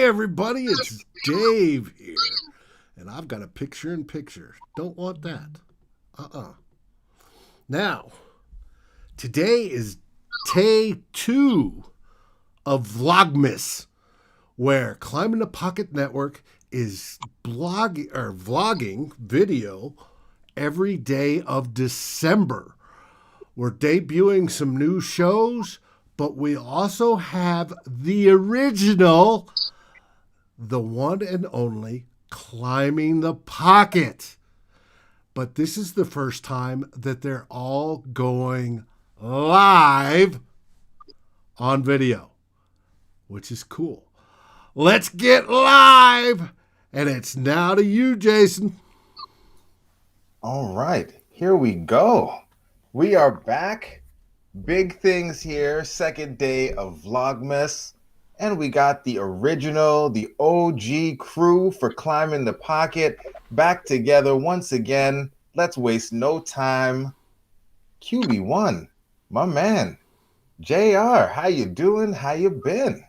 Hey everybody, it's Dave here. And I've got a picture-in-picture. Don't want that. Uh-uh. Now, today is day 2 of Vlogmas, where Climbing the Pocket Network is vlogging video every day of December. We're debuting some new shows, but we also have the original, the one and only Climbing the Pocket. But this is the first time that they're all going live on video, which is cool. Let's get live. And it's now to you, Jason. All right, here we go. We are back. Big things here. Second day of Vlogmas. And we got the original, the OG crew for Climbing the Pocket back together once again. Let's waste no time. QB1, my man. JR, how you doing? How you been?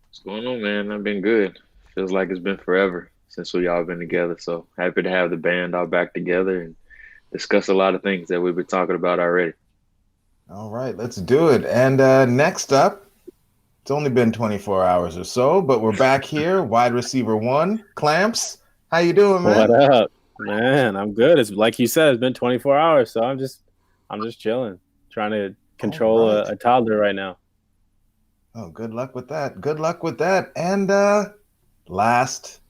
What's going on, man? I've been good. Feels like it's been forever since we all been together. So happy to have the band all back together and discuss a lot of things that we've been talking about already. All right, let's do it. And next up, it's only been 24 hours or so, but we're back here. Wide receiver 1, Clamps. How you doing, man? What up, man? I'm good. It's like you said, it's been 24 hours, so I'm just chilling, trying to control a toddler right now. Oh, good luck with that. Good luck with that. And last,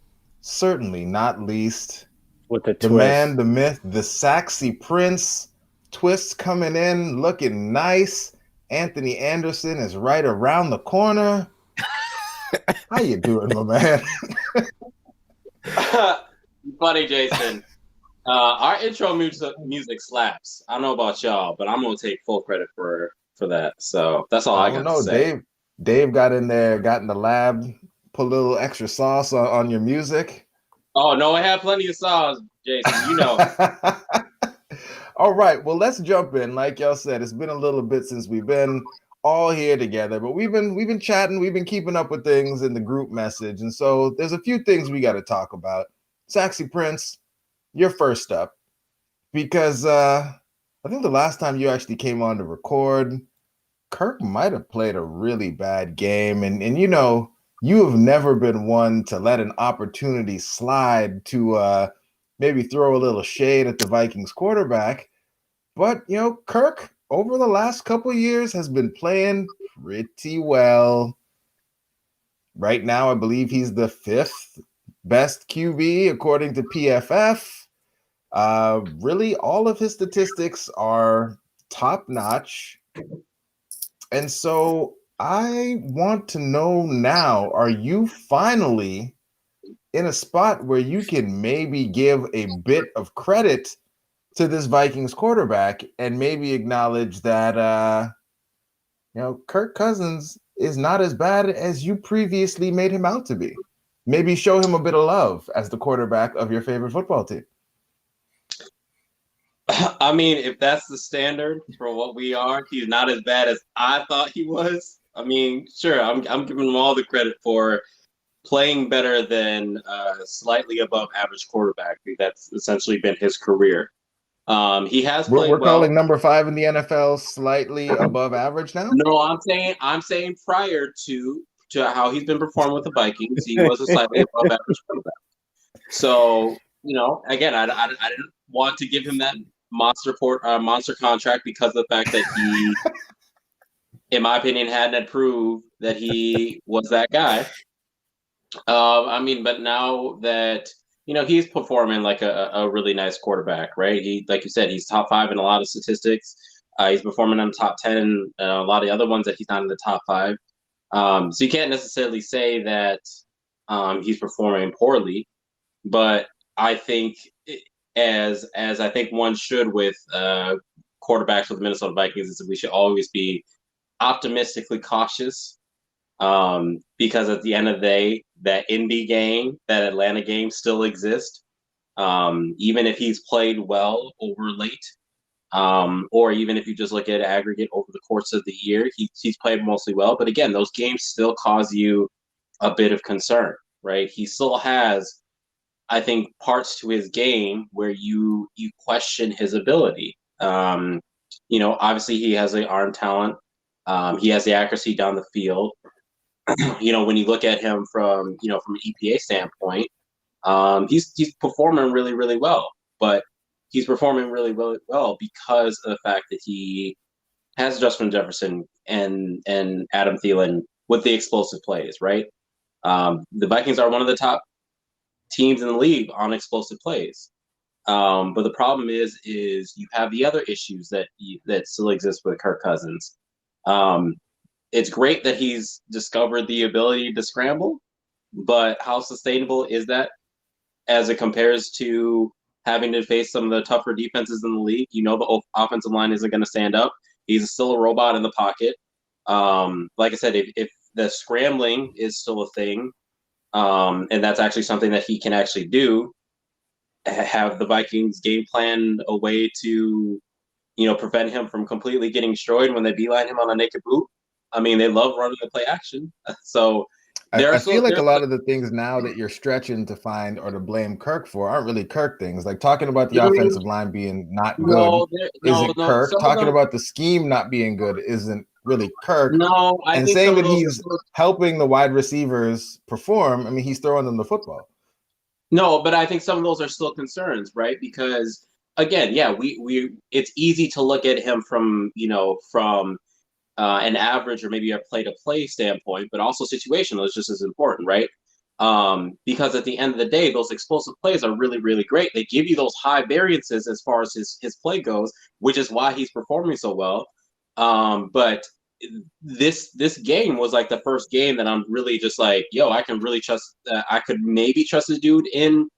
certainly not least, With the the twist. man, the myth, the Saxy Prince. Twist coming in, looking nice. Anthony Anderson is right around the corner. How you doing, my man? Funny, Jason. Our intro music slaps. I don't know about y'all, but I'm gonna take full credit for that. So that's all I got to say. Dave got in there, got in the lab, put a little extra sauce on your music. Oh no, I have plenty of sauce, Jason. You know. All right, well, let's jump in. Like y'all said, it's been a little bit since we've been all here together, but we've been chatting, we've been keeping up with things in the group message, and so there's a few things we got to talk about. Saxy Prince, you're first up because I think the last time you actually came on to record, Kirk might have played a really bad game, and you know you have never been one to let an opportunity slide to maybe throw a little shade at the Vikings quarterback. But, you know, Kirk, over the last couple of years, has been playing pretty well. Right now, I believe he's the 5th best QB, according to PFF. Really, all of his statistics are top-notch. And so I want to know now, are you finally in a spot where you can maybe give a bit of credit to this Vikings quarterback and maybe acknowledge that, Kirk Cousins is not as bad as you previously made him out to be? Maybe show him a bit of love as the quarterback of your favorite football team. I mean, if that's the standard for what we are, he's not as bad as I thought he was. I mean, sure, I'm giving him all the credit for playing better than slightly above average quarterback. That's essentially been his career. He has played We're well. calling number 5 in the NFL slightly above average now? No, I'm saying prior to how he's been performing with the Vikings, he was a slightly above average quarterback. So, you know, again, I didn't want to give him that monster contract because of the fact that he, in my opinion, hadn't proved that he was that guy. I mean, but now that, you know, he's performing like a really nice quarterback, right? He, like you said, he's top 5 in a lot of statistics. He's performing in the top 10 in a lot of the other ones that he's not in the top 5. So you can't necessarily say that he's performing poorly, but I think as I think one should with quarterbacks for the Minnesota Vikings is that we should always be optimistically cautious. Because at the end of the day, that Indy game, that Atlanta game still exists. Even if he's played well over late, or even if you just look at aggregate over the course of the year, he's played mostly well. But again, those games still cause you a bit of concern, right? He still has, I think, parts to his game where you question his ability. Obviously he has the arm talent. He has the accuracy down the field. When you look at him from an EPA standpoint, he's performing really, really well. But he's performing really, really well because of the fact that he has Justin Jefferson and Adam Thielen with the explosive plays, right? The Vikings are one of the top teams in the league on explosive plays. But the problem is you have the other issues that still exist with Kirk Cousins. It's great that he's discovered the ability to scramble, but how sustainable is that as it compares to having to face some of the tougher defenses in the league? The offensive line isn't going to stand up. He's still a robot in the pocket. Like I said, if the scrambling is still a thing, and that's actually something that he can actually do, have the Vikings game plan a way to, prevent him from completely getting destroyed when they beeline him on a naked boot. I mean, they love running the play action. So I feel like a lot of the things now that you're stretching to find or to blame Kirk for aren't really Kirk things. Like talking about the offensive line being not good isn't Kirk. Talking about the scheme not being good isn't really Kirk. No, and saying that he's helping the wide receivers perform, I mean, he's throwing them the football. No, but I think some of those are still concerns, right? Because again, we it's easy to look at him from an average or maybe a play-to-play standpoint, but also situational is just as important, right? Because at the end of the day, those explosive plays are really, really great. They give you those high variances as far as his play goes, which is why he's performing so well. But this game was like the first game that I'm really just like, I can really trust. I could maybe trust this dude in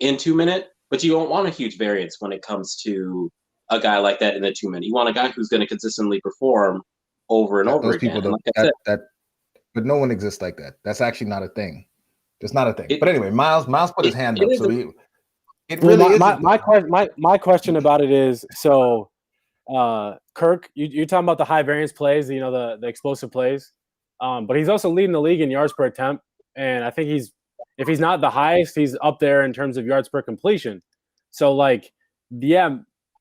2 minutes, but you don't want a huge variance when it comes to a guy like that in the 2 minute. You want a guy who's going to consistently perform over and over again. People don't, but no one exists like that. That's actually not a thing. It's not a thing. But anyway, Myles put his hand up. So it really is. My question about it is, so Kirk, you're talking about the high variance plays, the explosive plays, but he's also leading the league in yards per attempt, and I think if he's not the highest, he's up there in terms of yards per completion. So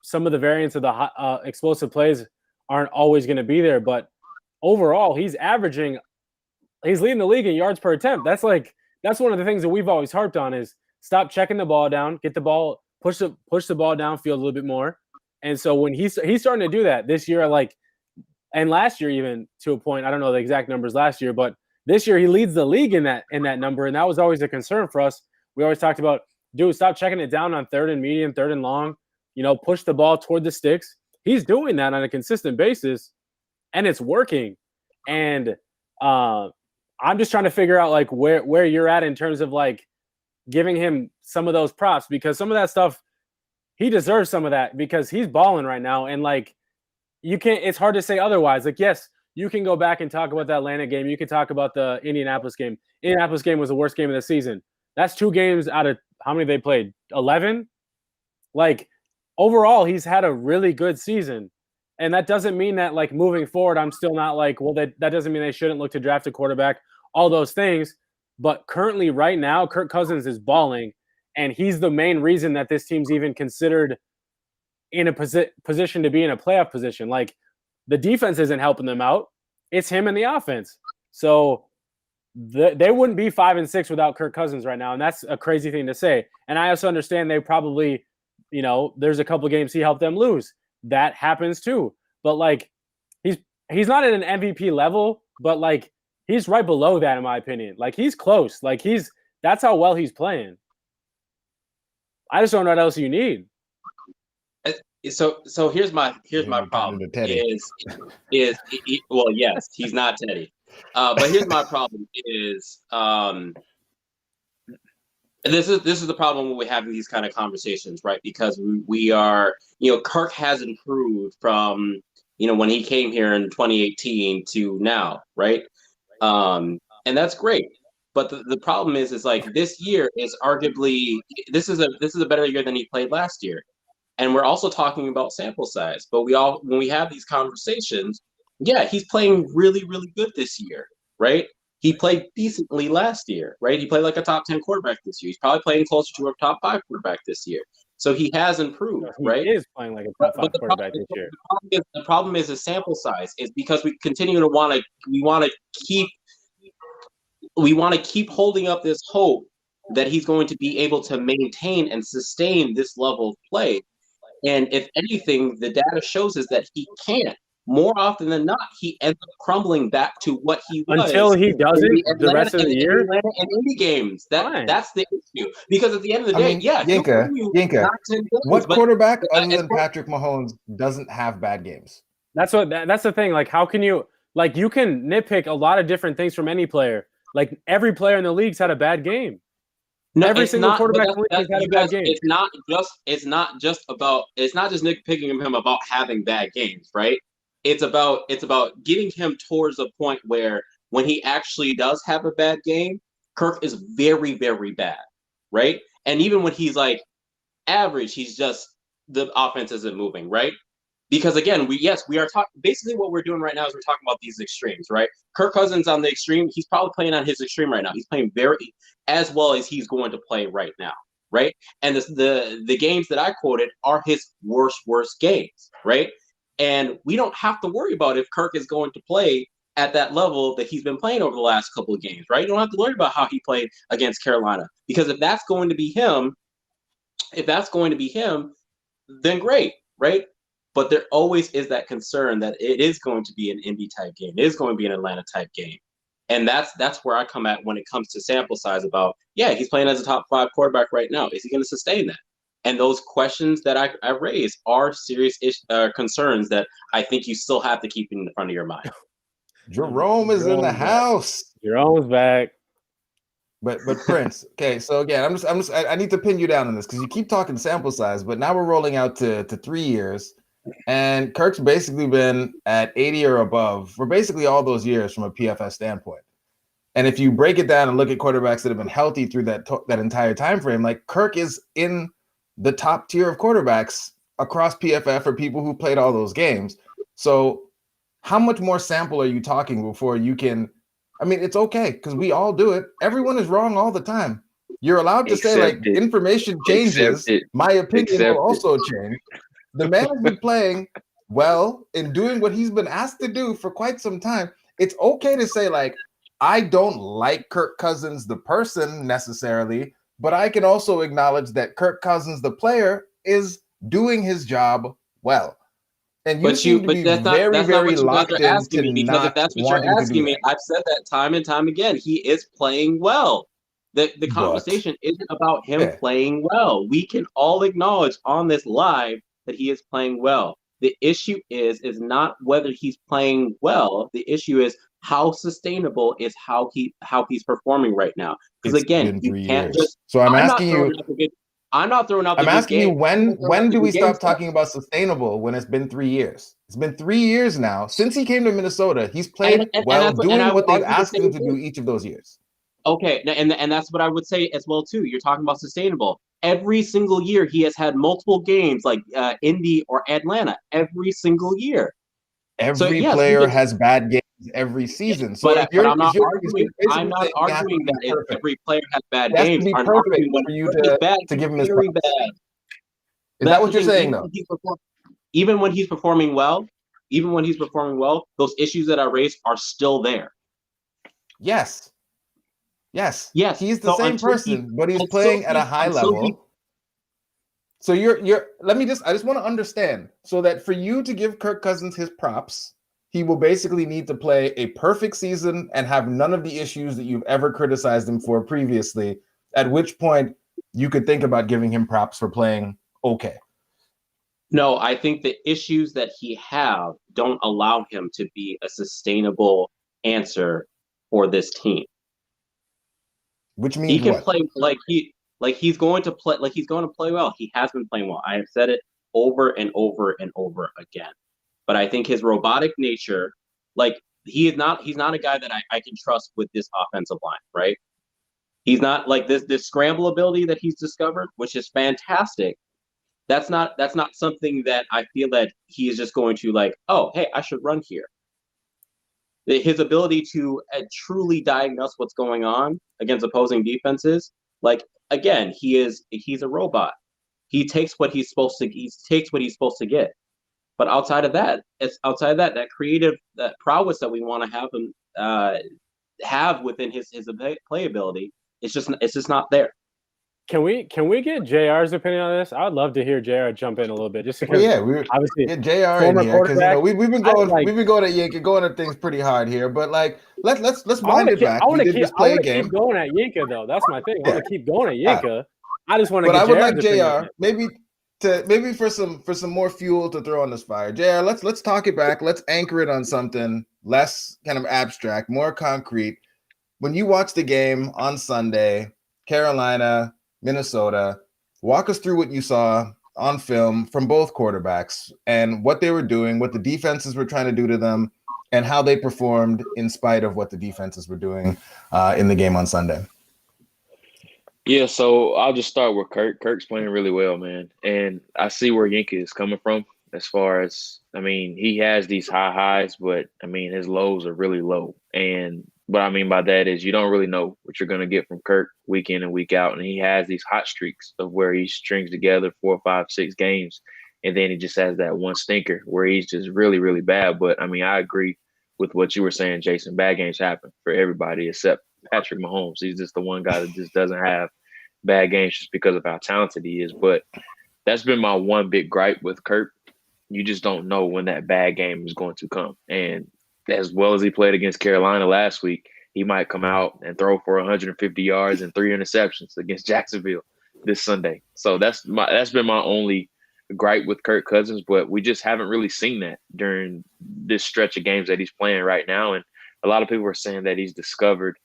some of the variants of the explosive plays aren't always going to be there, but overall he's leading the league in yards per attempt. That's one of the things that we've always harped on is stop checking the ball down, get the ball, push the ball downfield a little bit more. And so when he's starting to do that this year, and last year even to a point, I don't know the exact numbers last year, but this year he leads the league in that number, and that was always a concern for us. We always talked about, dude, stop checking it down on third and medium, third and long, push the ball toward the sticks. He's doing that on a consistent basis, and it's working. And I'm just trying to figure out where you're at in terms of giving him some of those props, because some of that stuff he deserves some of that because he's balling right now. And you can't. It's hard to say otherwise. Yes, you can go back and talk about that Atlanta game. You can talk about the Indianapolis game. Indianapolis game was the worst game of the season. That's 2 games out of how many they played? 11. Overall, he's had a really good season. And that doesn't mean that, moving forward, I'm still not that doesn't mean they shouldn't look to draft a quarterback, all those things. But currently, right now, Kirk Cousins is balling, and he's the main reason that this team's even considered in a position to be in a playoff position. The defense isn't helping them out. It's him and the offense. So they wouldn't be 5-6 without Kirk Cousins right now, and that's a crazy thing to say. And I also understand they probably – there's a couple of games he helped them lose. That happens too. But he's not at an MVP level, but he's right below that in my opinion. He's close. That's how well he's playing. I just don't know what else you need. So here's my problem. Well, yes, he's not Teddy. But here's my problem is this is the problem when we have these kind of conversations, right? Because we are, Kirk has improved from, when he came here in 2018 to now, right? And that's great. But the problem is this year is arguably this is a better year than he played last year. And we're also talking about sample size. But when we have these conversations, he's playing really, really good this year, right? He played decently last year, right? He played like a top 10 quarterback this year. He's probably playing closer to a top 5 quarterback this year. So he has improved, right? He is playing like a top 5 quarterback this year. The problem is the sample size is because we continue to want to keep holding up this hope that he's going to be able to maintain and sustain this level of play. And if anything, the data shows us that he can't. More often than not, he ends up crumbling back to what he was until he doesn't the rest of the year. Atlanta and Indy games. That's the issue. Because at the end of the day, Yinka, what quarterback other than Patrick Mahomes doesn't have bad games? That's the thing. Like, how can you you can nitpick a lot of different things from any player. Like every player in the league's had a bad game. No, every single quarterback in the league has had a bad game. It's not just nitpicking him about having bad games, right? It's about getting him towards a point where when he actually does have a bad game, Kirk is very, very bad, right? And even when he's like average, he's just the offense isn't moving, right? Because again, we are talking. Basically, what we're doing right now is we're talking about these extremes, right? Kirk Cousins on the extreme, he's probably playing on his extreme right now. He's playing very as well as he's going to play right now, right? And the games that I quoted are his worst games, right? And we don't have to worry about if Kirk is going to play at that level that he's been playing over the last couple of games, right? You don't have to worry about how he played against Carolina, because if that's going to be him, then great, right? But there always is that concern that it is going to be an Indy type game. It is going to be an Atlanta type game. And that's where I come at when it comes to sample size about, he's playing as a top 5 quarterback right now. Is he going to sustain that? And those questions that I raise are serious concerns that I think you still have to keep in the front of your mind. Jerome is in the house. Jerome's back. But Prince, okay, so again, I need to pin you down on this because you keep talking sample size, but now we're rolling out to 3 years, and Kirk's basically been at 80 or above for basically all those years from a PFF standpoint. And if you break it down and look at quarterbacks that have been healthy through that entire time frame, like Kirk is in the top tier of quarterbacks across PFF for people who played all those games. So how much more sample are you talking before you can? I mean, it's okay because we all do it. Everyone is wrong all the time. You're allowed to say like information changes. My opinion will also change. The man has been playing well and doing what he's been asked to do for quite some time. It's okay to say like, I don't like Kirk Cousins, the person necessarily, but I can also acknowledge that Kirk Cousins, the player, is doing his job well. And you seem to be very locked into because if that's what you're asking me, I've said that time and time again. He is playing well. The conversation isn't about him playing well. We can all acknowledge on this live that he is playing well. The issue is not whether he's playing well. The issue is how sustainable is how he's performing right now. Because again, you can't just. So I'm asking you. I'm not throwing out. I'm asking you when do we stop talking about sustainable when it's been 3 years? It's been 3 years now since he came to Minnesota. He's played well, doing what they've asked him to do each of those years. Okay, and that's what I would say as well too. You're talking about sustainable. Every single year he has had multiple games like Indy or Atlanta. Every single year. Every player has bad games every season. So but I'm not arguing that every player has bad games. I'm arguing when you to give him his bad. Is that what you're saying though? Even when he's performing well, those issues that I raised are still there. Yes. He's the same person, but he's playing at a high level. So I just want to understand so that for you to give Kirk Cousins his props, he will basically need to play a perfect season and have none of the issues that you've ever criticized him for previously, at which point you could think about giving him props for playing okay. No, I think the issues that he have don't allow him to be a sustainable answer for this team. Which means he can what? play he's going to play well. He has been playing well. I have said it over and over and over again. But I think his robotic nature, he's not a guy that I can trust with this offensive line, right? He's not like this scramble ability that he's discovered, which is fantastic. That's not something that I feel that he is just going to oh, hey, I should run here. his ability to truly diagnose what's going on against opposing defenses. Like, again, he's a robot. He takes what he's supposed to get. But outside of that, that creative, that prowess that we want to have him have within his playability, it's just not there. Can we get JR's opinion on this? I would love to hear JR jump in a little bit, just because we obviously get JR in here because we've been going at Yinka, going at things pretty hard here. But like let's wind it back. I want to keep going at Yinka though. That's my thing. I want to keep going at Yinka. I just want to. But I would like JR maybe for some more fuel to throw on this fire. JR, let's talk it back. Let's anchor it on something less kind of abstract, more concrete. When you watch the game on Sunday, Carolina, Minnesota, walk us through what you saw on film from both quarterbacks and what they were doing, what the defenses were trying to do to them, and how they performed in spite of what the defenses were doing in the game on Sunday. Yeah, so I'll just start with Kirk. Kirk's playing really well, man. And I see where Yinka is coming from as far as, I mean, he has these high highs, but, I mean, his lows are really low. And what I mean by that is you don't really know what you're going to get from Kirk week in and week out. And he has these hot streaks of where he strings together 4, 5, 6 games. And then he just has that one stinker where he's just really, really bad. But, I mean, I agree with what you were saying, Jason. Bad games happen for everybody except Patrick Mahomes. He's just the one guy that just doesn't have bad games just because of how talented he is. But that's been my one big gripe with Kirk. You just don't know when that bad game is going to come. And as well as he played against Carolina last week, he might come out and throw for 150 yards and 3 interceptions against Jacksonville this Sunday. So that's been my only gripe with Kirk Cousins, but we just haven't really seen that during this stretch of games that he's playing right now. And a lot of people are saying that he's discovered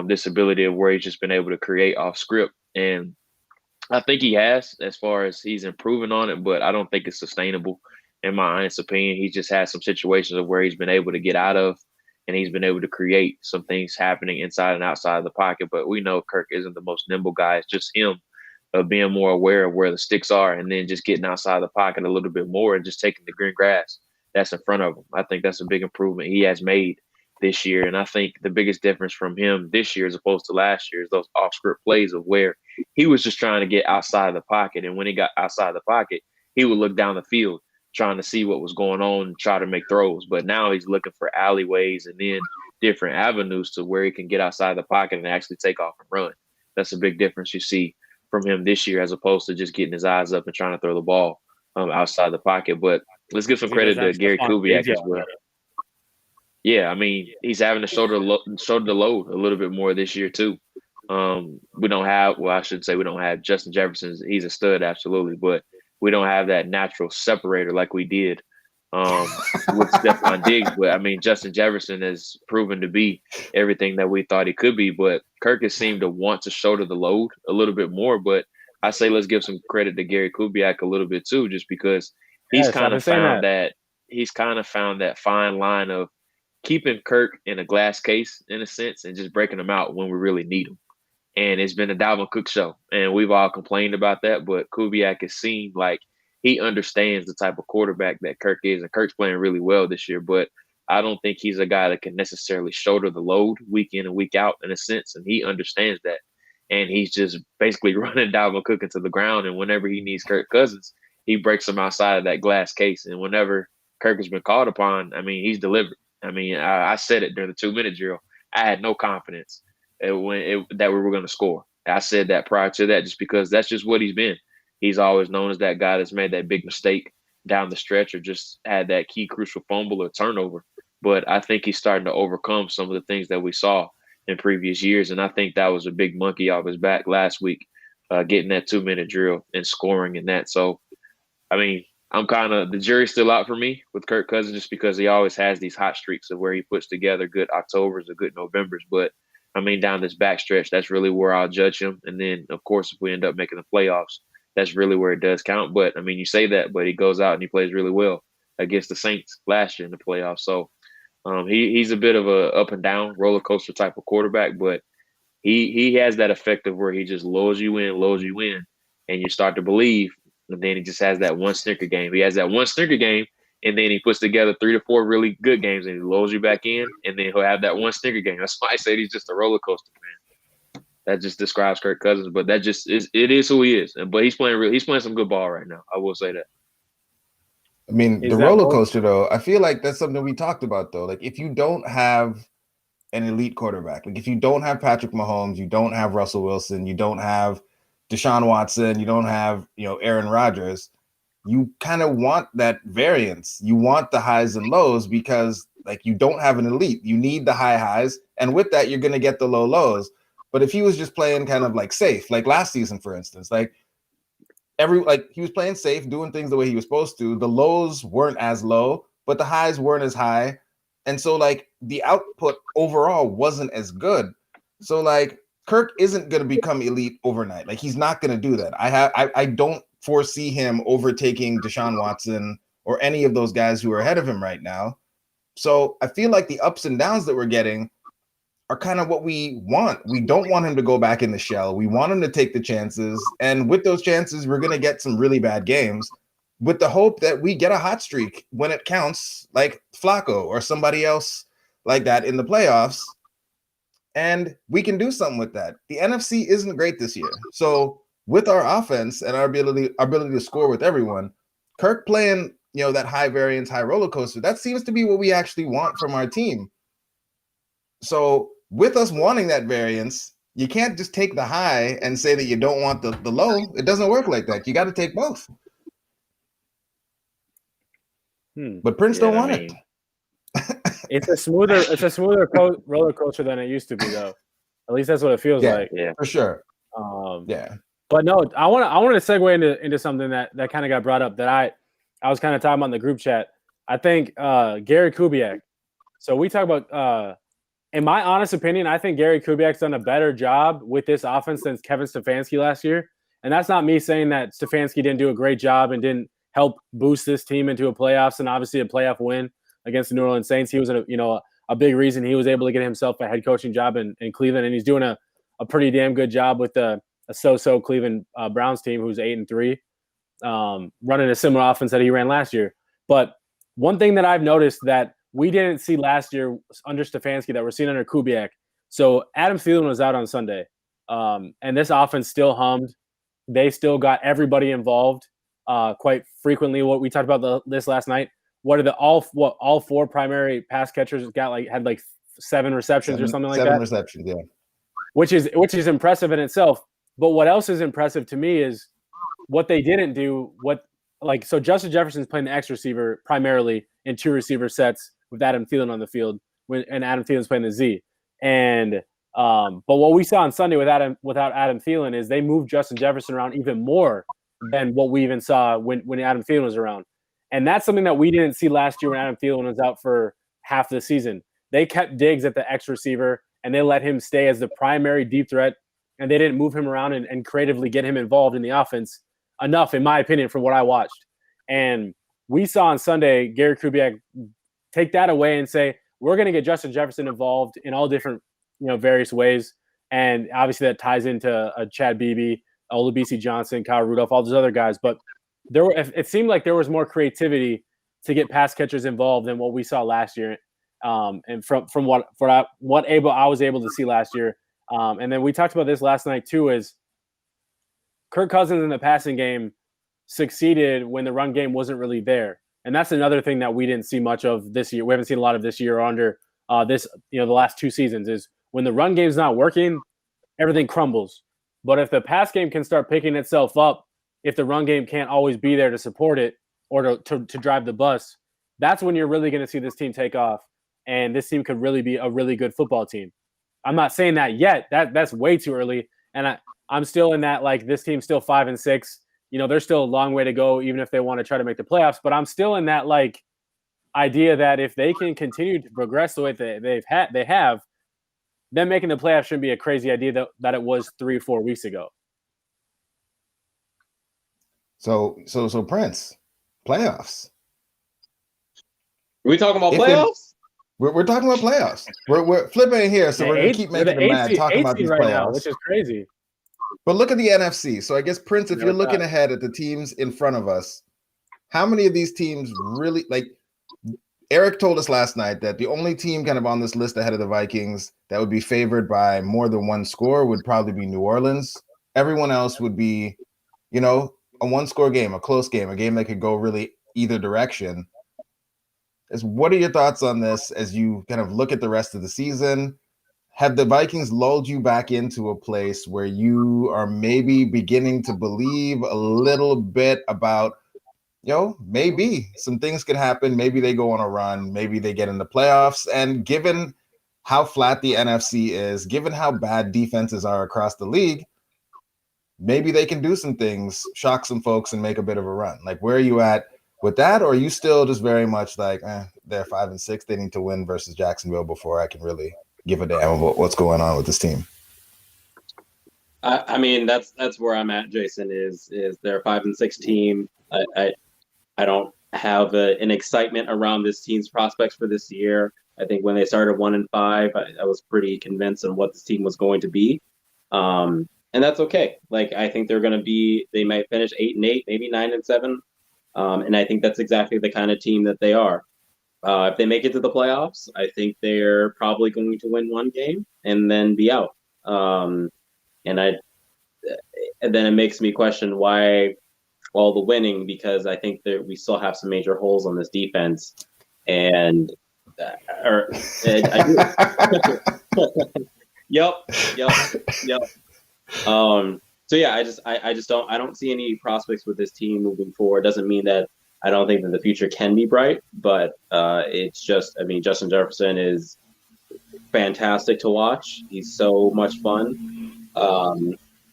this ability of where he's just been able to create off script. And I think he has, as far as he's improving on it, but I don't think it's sustainable. In my honest opinion, he's just had some situations of where he's been able to get out of, and he's been able to create some things happening inside and outside of the pocket. But we know Kirk isn't the most nimble guy. It's just him being more aware of where the sticks are and then just getting outside the pocket a little bit more and just taking the green grass that's in front of him. I think that's a big improvement he has made this year. And I think the biggest difference from him this year as opposed to last year is those off-script plays of where he was just trying to get outside of the pocket. And when he got outside the pocket, he would look down the field trying to see what was going on and try to make throws. But now he's looking for alleyways and then different avenues to where he can get outside the pocket and actually take off and run. That's a big difference you see from him this year as opposed to just getting his eyes up and trying to throw the ball outside the pocket. But let's give some credit to Gary Kubiak as well. Yeah, I mean, he's having to shoulder the load a little bit more this year too. We don't have Justin Jefferson. He's a stud, absolutely, but we don't have that natural separator like we did with Stephon Diggs. But I mean, Justin Jefferson has proven to be everything that we thought he could be. But Kirk has seemed to want to shoulder the load a little bit more. But I say let's give some credit to Gary Kubiak a little bit too, just because he's kind of found that fine line of keeping Kirk in a glass case in a sense and just breaking him out when we really need him. And it's been a Dalvin Cook show. And we've all complained about that, but Kubiak has seemed like he understands the type of quarterback that Kirk is. And Kirk's playing really well this year, but I don't think he's a guy that can necessarily shoulder the load week in and week out in a sense. And he understands that. And he's just basically running Dalvin Cook into the ground. And whenever he needs Kirk Cousins, he breaks him outside of that glass case. And whenever Kirk has been called upon, I mean, he's delivered. I mean, I said it during the 2-minute drill. I had no confidence that we were going to score. I said that prior to that just because that's just what he's been. He's always known as that guy that's made that big mistake down the stretch or just had that key crucial fumble or turnover. But I think he's starting to overcome some of the things that we saw in previous years. And I think that was a big monkey off his back last week, getting that 2-minute drill and scoring in that. So, I mean, the jury's still out for me with Kirk Cousins just because he always has these hot streaks of where he puts together good Octobers or good Novembers. But, I mean, down this backstretch, that's really where I'll judge him. And then, of course, if we end up making the playoffs, that's really where it does count. But, I mean, you say that, but he goes out and he plays really well against the Saints last year in the playoffs. So he's a bit of a up and down roller coaster type of quarterback, but he has that effect of where he just lulls you in, and you start to believe. And then he just has that one stinker game. He has that one stinker game, and then he puts together 3 to 4 really good games, and he lulls you back in, and then he'll have that one stinker game. That's why I said he's just a roller coaster, man. That just describes Kirk Cousins, but that just is who he is. But he's playing some good ball right now. I will say that. I mean, the roller coaster, though, I feel like that's something we talked about, though. Like, if you don't have an elite quarterback, like if you don't have Patrick Mahomes, you don't have Russell Wilson, you don't have Deshaun Watson, you don't have, Aaron Rodgers, you kind of want that variance. You want the highs and lows because, like, you don't have an elite. You need the high highs, and with that, you're going to get the low lows. But if he was just playing kind of like safe, like last season, for instance, like he was playing safe, doing things the way he was supposed to. The lows weren't as low, but the highs weren't as high. And so, like, the output overall wasn't as good. So, like, Kirk isn't going to become elite overnight. Like, he's not going to do that. I don't foresee him overtaking Deshaun Watson or any of those guys who are ahead of him right now. So I feel like the ups and downs that we're getting are kind of what we want. We don't want him to go back in the shell. We want him to take the chances. And with those chances, we're going to get some really bad games with the hope that we get a hot streak when it counts, like Flacco or somebody else like that in the playoffs. And we can do something with that. The NFC isn't great this year. So with our offense and our ability to score with everyone, Kirk playing, that high variance, high roller coaster, that seems to be what we actually want from our team. So with us wanting that variance, you can't just take the high and say that you don't want the low. It doesn't work like that. You got to take both. But Prince don't want it. It's a smoother roller coaster than it used to be, though. At least that's what it feels like. Yeah, for sure. But no, I want to segue into something that kind of got brought up that I was kind of talking about in the group chat. I think Gary Kubiak. So we talk about in my honest opinion, I think Gary Kubiak's done a better job with this offense than Kevin Stefanski last year. And that's not me saying that Stefanski didn't do a great job and didn't help boost this team into a playoffs and obviously a playoff win against the New Orleans Saints. He was a big reason he was able to get himself a head coaching job in Cleveland, and he's doing a pretty damn good job with a so-so Cleveland Browns team who's 8-3, running a similar offense that he ran last year. But one thing that I've noticed that we didn't see last year under Stefanski that we're seeing under Kubiak. So Adam Thielen was out on Sunday, and this offense still hummed. They still got everybody involved quite frequently. What we talked about this last night. What are all 4 primary pass catchers had 7 receptions or something like that? 7 receptions, yeah. Which is impressive in itself. But what else is impressive to me is what they didn't do. So Justin Jefferson's playing the X receiver primarily in 2 receiver sets with Adam Thielen on the field, and Adam Thielen's playing the Z. And but what we saw on Sunday without Adam Thielen is they moved Justin Jefferson around even more than what we even saw when Adam Thielen was around. And that's something that we didn't see last year when Adam Thielen was out for half the season. They kept Diggs at the X receiver, and they let him stay as the primary deep threat, and they didn't move him around and creatively get him involved in the offense enough, in my opinion, from what I watched. And we saw on Sunday Gary Kubiak take that away and say, we're going to get Justin Jefferson involved in all different, various ways. And obviously that ties into Chad Beebe, Olabisi Johnson, Kyle Rudolph, all those other guys. But it seemed like there was more creativity to get pass catchers involved than what we saw last year. And from what I was able to see last year. And then we talked about this last night too, is Kirk Cousins in the passing game succeeded when the run game wasn't really there. And that's another thing that we didn't see much of this year. We haven't seen a lot of this year or under the last 2 seasons, is when the run game's not working, everything crumbles. But if the pass game can start picking itself up, if the run game can't always be there to support it or to drive the bus, that's when you're really going to see this team take off. And this team could really be a really good football team. I'm not saying that yet. That's way too early. And I'm still in that, this team's still 5-6. There's still a long way to go, even if they want to try to make the playoffs. But I'm still in that idea that if they can continue to progress the way they have, then making the playoffs shouldn't be a crazy idea that it was 3 or 4 weeks ago. So Prince, playoffs. Are we talking about playoffs? We're talking about playoffs. We're flipping here, so we're going to keep making them mad talking about these right playoffs. Now, which is crazy. But look at the NFC. So I guess, Prince, if you're looking ahead at the teams in front of us, how many of these teams really like? Eric told us last night that the only team kind of on this list ahead of the Vikings that would be favored by more than one score would probably be New Orleans. Everyone else would be, you know, a one-score game, a close game, a game that could go really either direction. What are your thoughts on this as you kind of look at the rest of the season? Have the Vikings lulled you back into a place where you are maybe beginning to believe a little bit about, maybe some things could happen. Maybe they go on a run. Maybe they get in the playoffs. And given how flat the NFC is, given how bad defenses are across the league, maybe they can do some things, shock some folks, and make a bit of a run. Like, where are you at with that? Or are you still just very much like, they're 5-6. They need to win versus Jacksonville before I can really give a damn about what's going on with this team? I mean, that's where I'm at, Jason, is they're a 5-6 team. I don't have an excitement around this team's prospects for this year. I think when they started 1-5, I was pretty convinced on what this team was going to be. And that's okay. Like, I think they might finish 8-8, maybe 9-7. And I think that's exactly the kind of team that they are. If they make it to the playoffs, I think they're probably going to win one game and then be out. And then it makes me question why all the winning, because I think that we still have some major holes on this defense. And Yep. So yeah, I don't see any prospects with this team moving forward. Doesn't mean that I don't think that the future can be bright, but it's just, I mean, Justin Jefferson is fantastic to watch. He's so much fun.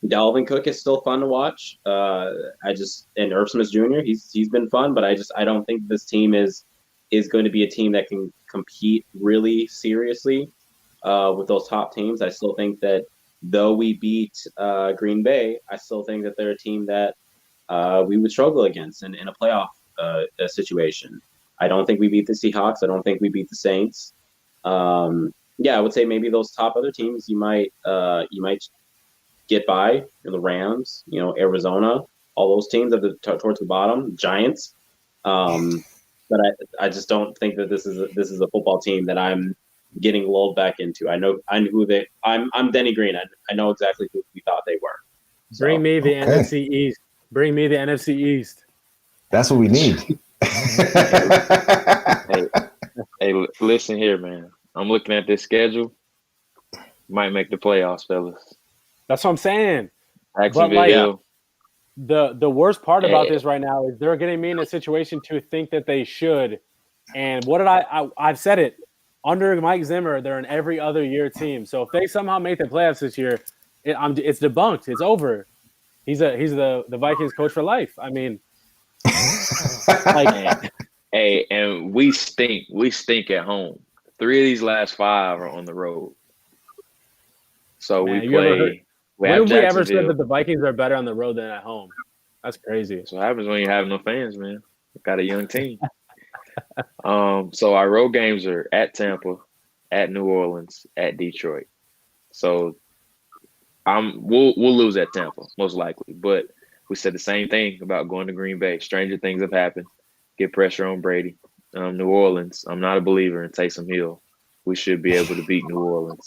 Dalvin Cook is still fun to watch. And Irv Smith Jr. He's been fun, but I don't think this team is going to be a team that can compete really seriously with those top teams. I still think that though we beat Green Bay, I still think that they're a team that we would struggle against in a playoff situation. I don't think we beat the Seahawks. I don't think we beat the Saints. I would say maybe those top other teams you might get by, the Rams, Arizona, all those teams at towards the bottom, Giants. But I just don't think that this is a football team that I'm getting lulled back into. I knew who they. I'm Denny Green. I know exactly who we thought they were. So, Bring me the NFC East. Bring me the NFC East. That's what we need. hey, listen here, man. I'm looking at this schedule. Might make the playoffs, fellas. That's what I'm saying. Jacksonville. But the worst part about this right now is they're getting me in a situation to think that they should. And what did I've said it. Under Mike Zimmer, they're an every other year team. So if they somehow make the playoffs this year, it's debunked. It's over. He's the Vikings coach for life. I mean, hey, and we stink. We stink at home. 3 of these last 5 are on the road. So man, we play. When have we ever said that the Vikings are better on the road than at home? That's crazy. That's what happens when you have no fans, man. Got a young team. So our road games are at Tampa, at New Orleans, at Detroit. So we'll lose at Tampa, most likely. But we said the same thing about going to Green Bay. Stranger things have happened. Get pressure on Brady. New Orleans, I'm not a believer in Taysom Hill. We should be able to beat New Orleans.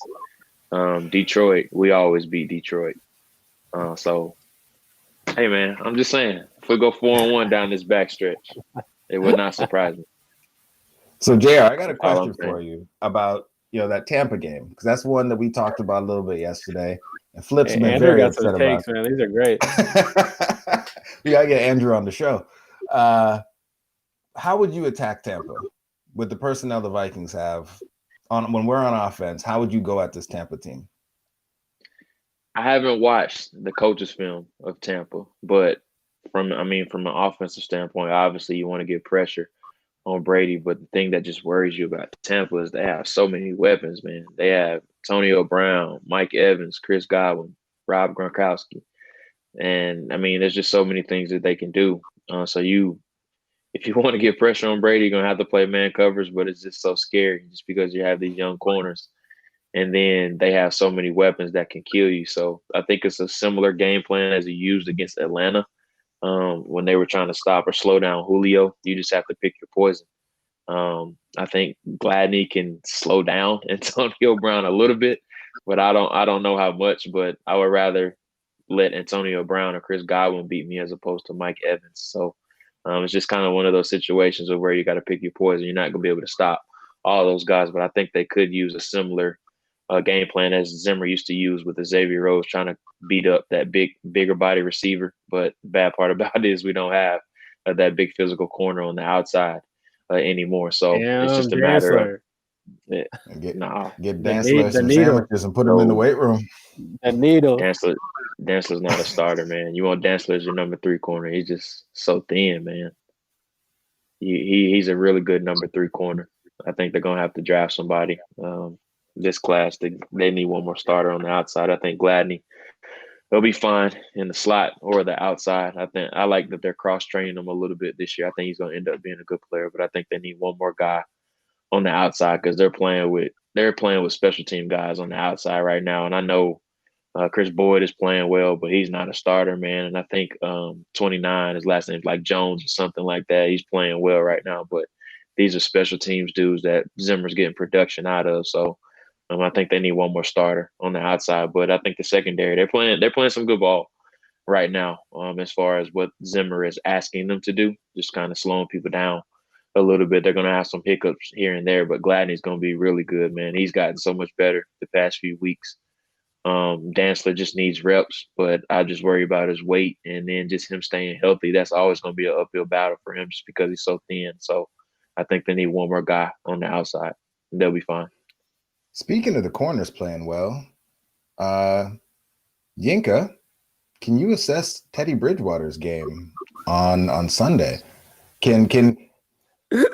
Detroit, we always beat Detroit. So, hey, man, I'm just saying, if we go 4-1 down this backstretch, it would not surprise me. So, JR, I got a question for you about that Tampa game, because that's one that we talked about a little bit yesterday. And Flip's been very upset about it. Man. These are great. We got to get Andrew on the show. How would you attack Tampa with the personnel the Vikings have when we're on offense? How would you go at this Tampa team? I haven't watched the coach's film of Tampa, but from an offensive standpoint, obviously you want to get pressure on Brady. But the thing that just worries you about Tampa is they have so many weapons, man. They have Antonio Brown, Mike Evans, Chris Godwin, Rob Gronkowski. And, there's just so many things that they can do. If you want to get pressure on Brady, you're going to have to play man covers, but it's just so scary just because you have these young corners. And then they have so many weapons that can kill you. So I think it's a similar game plan as he used against Atlanta. when they were trying to stop or slow down Julio. You just have to pick your poison. I think Gladney can slow down Antonio Brown a little bit, but I don't know how much. But I would rather let Antonio Brown or Chris Godwin beat me as opposed to Mike Evans. So it's just kind of one of those situations of where you got to pick your poison. You're not going to be able to stop all those guys, but I think they could use a similar game plan as Zimmer used to use with Xavier Rhodes trying to beat up that bigger body receiver. But the bad part about it is we don't have that big physical corner on the outside anymore. So it's just a matter of get the Dantzler some sandwiches and put him in the weight room. The needle. Dantzler's not a starter, man. You want Dantzler as your number 3 corner. He's just so thin, man. He's a really good number 3 corner. I think they're gonna have to draft somebody. This class, they need one more starter on the outside. I think Gladney will be fine in the slot or the outside. I like that they're cross-training him a little bit this year. I think he's going to end up being a good player, but I think they need one more guy on the outside because they're playing with special team guys on the outside right now. And I know Chris Boyd is playing well, but he's not a starter, man. And I think 29, his last name's like Jones or something like that. He's playing well right now, but these are special teams dudes that Zimmer's getting production out of. So I think they need one more starter on the outside, but I think the secondary they're playing some good ball right now. As far as what Zimmer is asking them to do, just kind of slowing people down a little bit. They're going to have some hiccups here and there, but Gladney's going to be really good, man. He's gotten so much better the past few weeks. Dantzler just needs reps, but I just worry about his weight and then just him staying healthy. That's always going to be an uphill battle for him just because he's so thin. So I think they need one more guy on the outside, and they'll be fine. Speaking of the corners playing well, Yinka, can you assess Teddy Bridgewater's game on Sunday? Can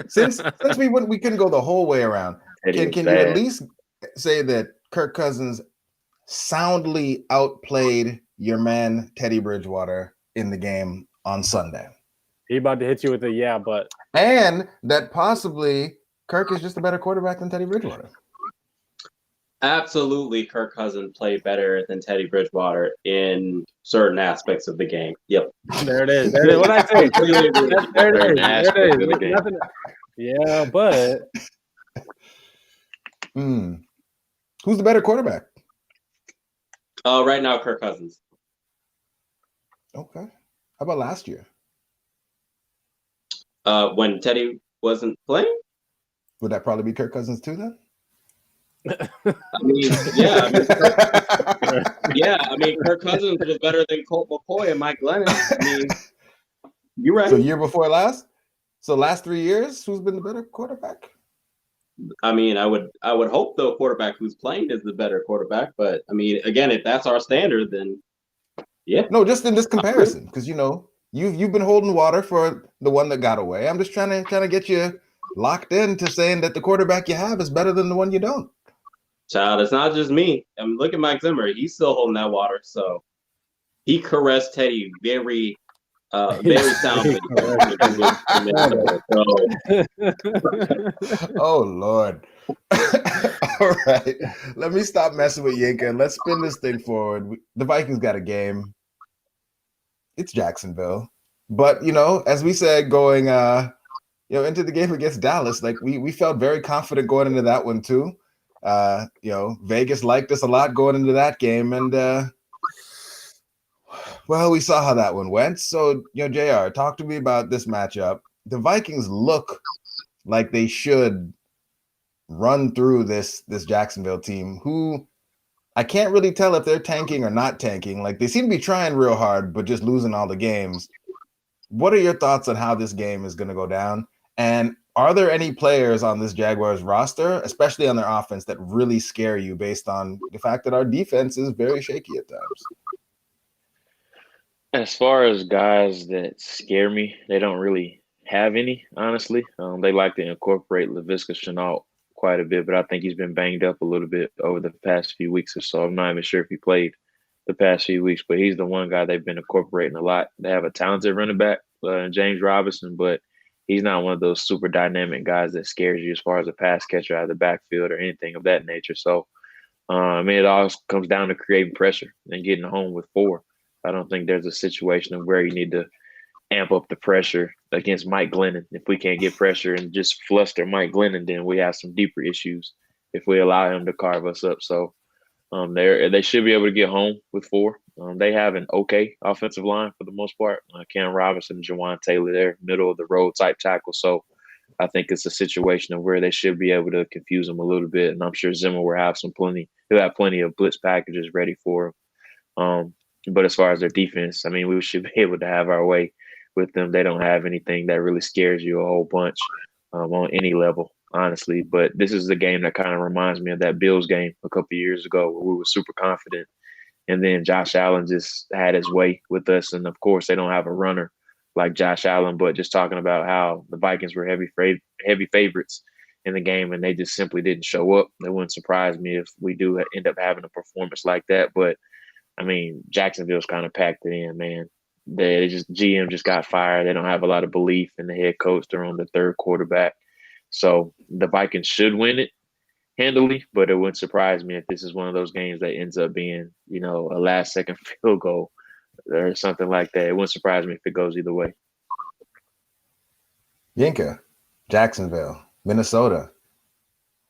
since we couldn't go the whole way around, can you at least say that Kirk Cousins soundly outplayed your man Teddy Bridgewater in the game on Sunday? He about to hit you with a yeah, but and that possibly Kirk is just a better quarterback than Teddy Bridgewater. Absolutely, Kirk Cousins played better than Teddy Bridgewater in certain aspects of the game. Yep. There it is. What I say? There it is. Nothing. Yeah, but who's the better quarterback? Right now, Kirk Cousins. Okay. How about last year? When Teddy wasn't playing? Would that probably be Kirk Cousins too then? I mean, yeah. Kirk Cousins was better than Colt McCoy and Mike Glennon. I mean, you're right. So year before last? So last 3 years, who's been the better quarterback? I mean, I would hope the quarterback who's playing is the better quarterback. But I mean, again, if that's our standard, then yeah. No, just in this comparison, because you've been holding water for the one that got away. I'm just trying to get you locked into saying that the quarterback you have is better than the one you don't. Child, it's not just me. I mean, look at Mike Zimmer. He's still holding that water. So he caressed Teddy very soundly. Oh, Lord. All right. Let me stop messing with Yinka and let's spin this thing forward. The Vikings got a game. It's Jacksonville. But, as we said, going into the game against Dallas, like we felt very confident going into that one too. Vegas liked us a lot going into that game, and we saw how that one went. So, JR, talk to me about this matchup. The Vikings look like they should run through this Jacksonville team, who I can't really tell if they're tanking or not tanking. Like, they seem to be trying real hard, but just losing all the games. What are your thoughts on how this game is going to go down? And are there any players on this Jaguars roster, especially on their offense, that really scare you based on the fact that our defense is very shaky at times? As far as guys that scare me, they don't really have any, honestly. They like to incorporate Laviska Shenault quite a bit, but I think he's been banged up a little bit over the past few weeks or so. I'm not even sure if he played the past few weeks, but he's the one guy they've been incorporating a lot. They have a talented running back, James Robinson, but he's not one of those super dynamic guys that scares you as far as a pass catcher out of the backfield or anything of that nature. So, it all comes down to creating pressure and getting home with 4. I don't think there's a situation of where you need to amp up the pressure against Mike Glennon. If we can't get pressure and just fluster Mike Glennon, then we have some deeper issues if we allow him to carve us up. So they should be able to get home with 4. They have an okay offensive line for the most part. Cam Robinson and Jawan Taylor, they're middle of the road type tackle. So I think it's a situation of where they should be able to confuse them a little bit. And I'm sure Zimmer will have he'll have plenty of blitz packages ready for him. But as far as their defense, I mean, we should be able to have our way with them. They don't have anything that really scares you a whole bunch on any level, honestly. But this is the game that kind of reminds me of that Bills game a couple of years ago where we were super confident. And then Josh Allen just had his way with us. And, of course, they don't have a runner like Josh Allen, but just talking about how the Vikings were heavy favorites in the game and they just simply didn't show up. It wouldn't surprise me if we do end up having a performance like that. But, I mean, Jacksonville's kind of packed it in, man. GM just got fired. They don't have a lot of belief in the head coach. They're on the third quarterback. So the Vikings should win it handily, but it wouldn't surprise me if this is one of those games that ends up being, a last-second field goal or something like that. It wouldn't surprise me if it goes either way. Yinka, Jacksonville, Minnesota.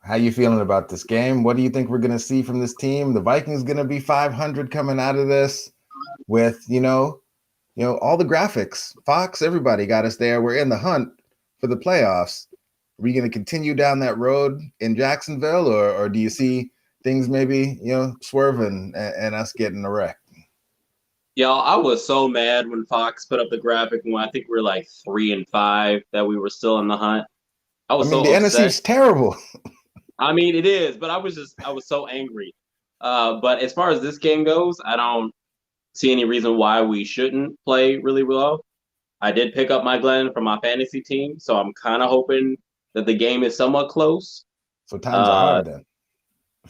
How you feeling about this game? What do you think we're going to see from this team? The Vikings going to be 500 coming out of this with, all the graphics. Fox, everybody got us there. We're in the hunt for the playoffs. Are we going to continue down that road in Jacksonville, or do you see things maybe, swerving and us getting a wreck? Y'all, I was so mad when Fox put up the graphic when I think we were like 3-5 that we were still in the hunt. I was the upset. NFC's terrible. I mean, it is, but I was so angry. But as far as this game goes, I don't see any reason why we shouldn't play really well. I did pick up my Glenn from my fantasy team, so I'm kind of hoping that the game is somewhat close. So times are hard then.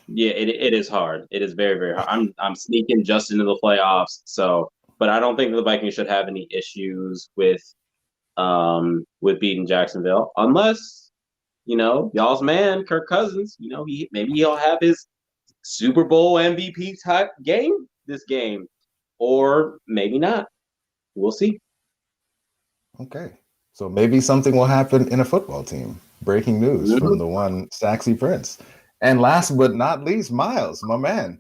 Yeah, it is hard. It is very, very hard. I'm sneaking just into the playoffs, but I don't think the Vikings should have any issues with beating Jacksonville, unless y'all's man Kirk Cousins. Maybe he'll have his Super Bowl MVP type game this game, or maybe not. We'll see. Okay, so maybe something will happen in a football team. Breaking news from the one Saxy Prince. And last but not least, Myles, my man.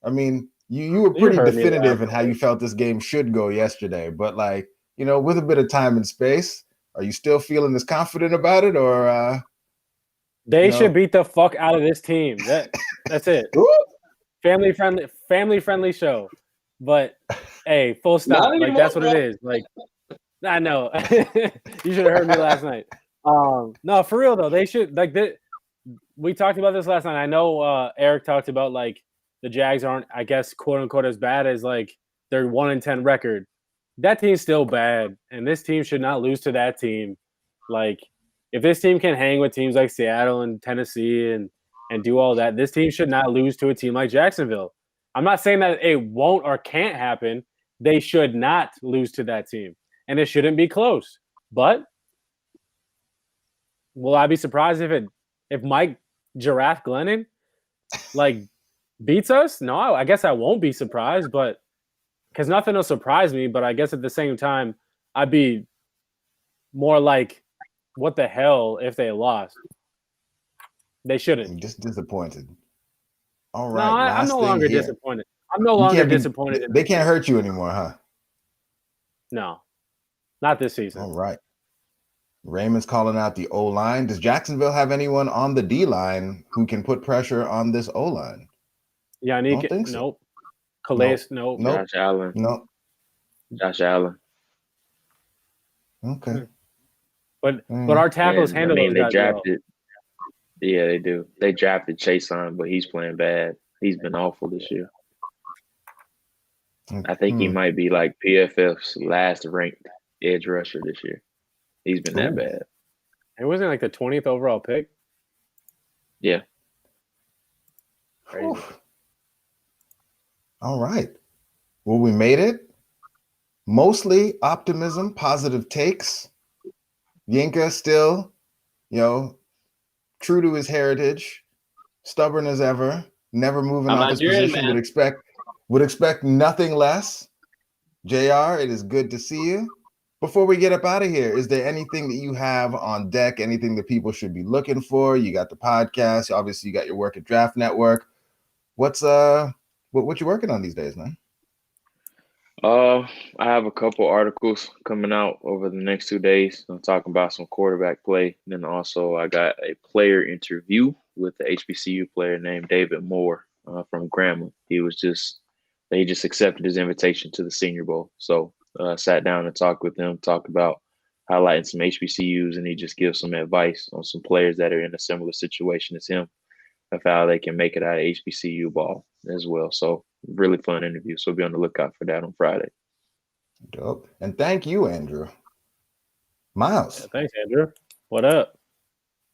I mean, you were pretty definitive in how you felt this game should go yesterday, but with a bit of time and space, are you still feeling as confident about it, or they should beat the fuck out of this team? That's it. Family friendly show. But hey, full stop. That's what it is. I know. You should have heard me last night. No, for real though, they should we talked about this last night. I know Eric talked about the Jags aren't, I guess, quote unquote, as bad as their 1-10 record. That team's still bad, and this team should not lose to that team. If this team can hang with teams like Seattle and Tennessee and do all that, this team should not lose to a team like Jacksonville. I'm not saying that it won't or can't happen. They should not lose to that team, and it shouldn't be close. But will I be surprised if Mike Giraffe Glennon beats us? No, I guess I won't be surprised, but because nothing will surprise me. But I guess at the same time, I'd be more what the hell if they lost? They shouldn't. I'm just disappointed. All right. No, I'm no longer disappointed. I'm no longer disappointed. They can't hurt you anymore, huh? No, not this season. All right. Raymond's calling out the O-line. Does Jacksonville have anyone on the D-line who can put pressure on this O-line? Yeah, nope. Calais, nope. Josh Allen. Nope. Josh Allen. Okay. But our tackles handle those guys drafted. Well. Yeah, they do. They drafted Chason, but he's playing bad. He's been awful this year. I think he might be PFF's last ranked edge rusher this year. He's been that bad. It wasn't the 20th overall pick. Yeah. Crazy. All right. Well, we made it. Mostly optimism, positive takes. Yinka still, true to his heritage, stubborn as ever, never moving off his position. Would expect nothing less. JR, it is good to see you. before we get up out of here, is there anything that you have on deck? Anything that people should be looking for? You got the podcast. Obviously, you got your work at Draft Network. What you working on these days, man? I have a couple articles coming out over the next 2 days. I'm talking about some quarterback play. And then also I got a player interview with the HBCU player named David Moore from Grambling. They just accepted his invitation to the Senior Bowl. So sat down and talked with him, talked about highlighting some HBCUs, and he just gives some advice on some players that are in a similar situation as him of how they can make it out of HBCU ball as well. So really fun interview. So be on the lookout for that on Friday. Dope. And thank you, Andrew. Myles. Yeah, thanks, Andrew. What up?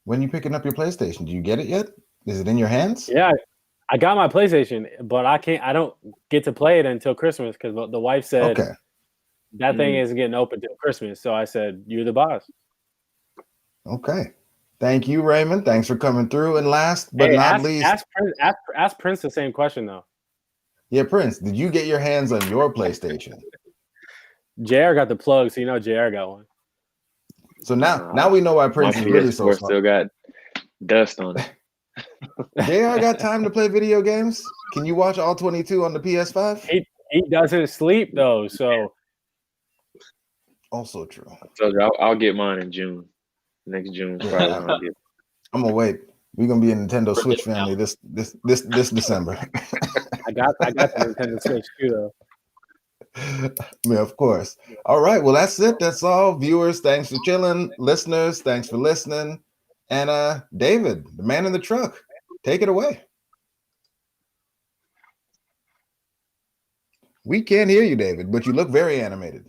When you picking up your PlayStation? Do you get it yet? Is it in your hands? Yeah, I got my PlayStation, but I don't get to play it until Christmas because the wife said that thing isn't getting open till Christmas. So I said, "You're the boss." Okay. Thank you, Raymond. Thanks for coming through. And last but not least, ask Prince the same question though. Yeah, Prince, did you get your hands on your PlayStation? JR got the plug, so you know JR got one. So now we know why Prince is really so smart. Still got dust on it. JR got time to play video games? Can you watch all 22 on the PS5? He doesn't sleep though, so also true. I told you I'll get mine in June. Next June, probably when I get. I'm gonna wait. We're gonna be a Nintendo Switch family this December. I got the Nintendo Switch too, though. Yeah, of course. All right. Well, that's it. That's all. Viewers, thanks for chilling. Listeners, thanks for listening. And David, the man in the truck, take it away. We can't hear you, David, but you look very animated.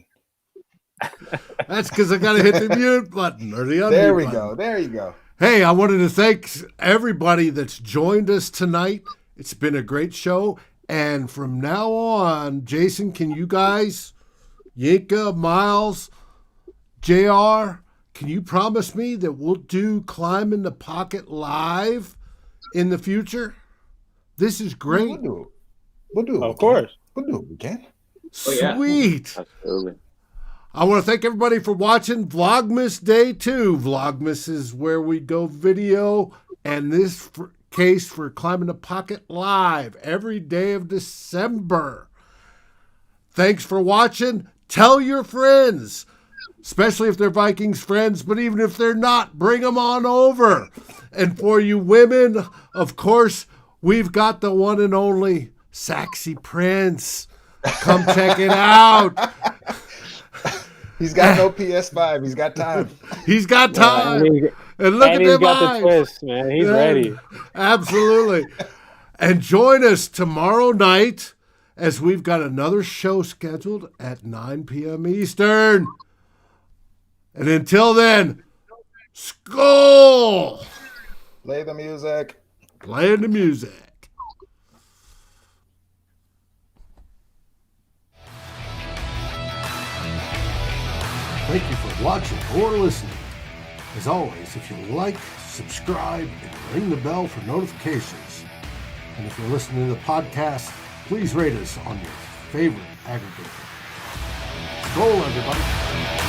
That's because I got to hit the mute button or the unmute There we button. go. There you go. Hey, I wanted to thank everybody that's joined us tonight. It's been a great show. And from now on, Jayson, can you guys, Yinka, Myles, JR, can you promise me that we'll do Climb in the Pocket live in the future? This is great. We'll do it. Of course. We'll do it. We can. Sweet. Absolutely. I want to thank everybody for watching Vlogmas Day 2. Vlogmas is where we go video, and this case for Climbing the Pocket live every day of December. Thanks for watching. Tell your friends, especially if they're Vikings friends, but even if they're not, bring them on over. And for you women, of course, we've got the one and only Sexy Prince. Come check it out. He's got no PS5. He's got time. He's got time. And look at them eyes. The twist, man. He's ready. Absolutely. And join us tomorrow night as we've got another show scheduled at 9 p.m. Eastern. And until then, SKOL! Play the music. Playing the music. Thank you for watching or listening. As always, if you like, subscribe, and ring the bell for notifications. And if you're listening to the podcast, please rate us on your favorite aggregator. SKOL, everybody.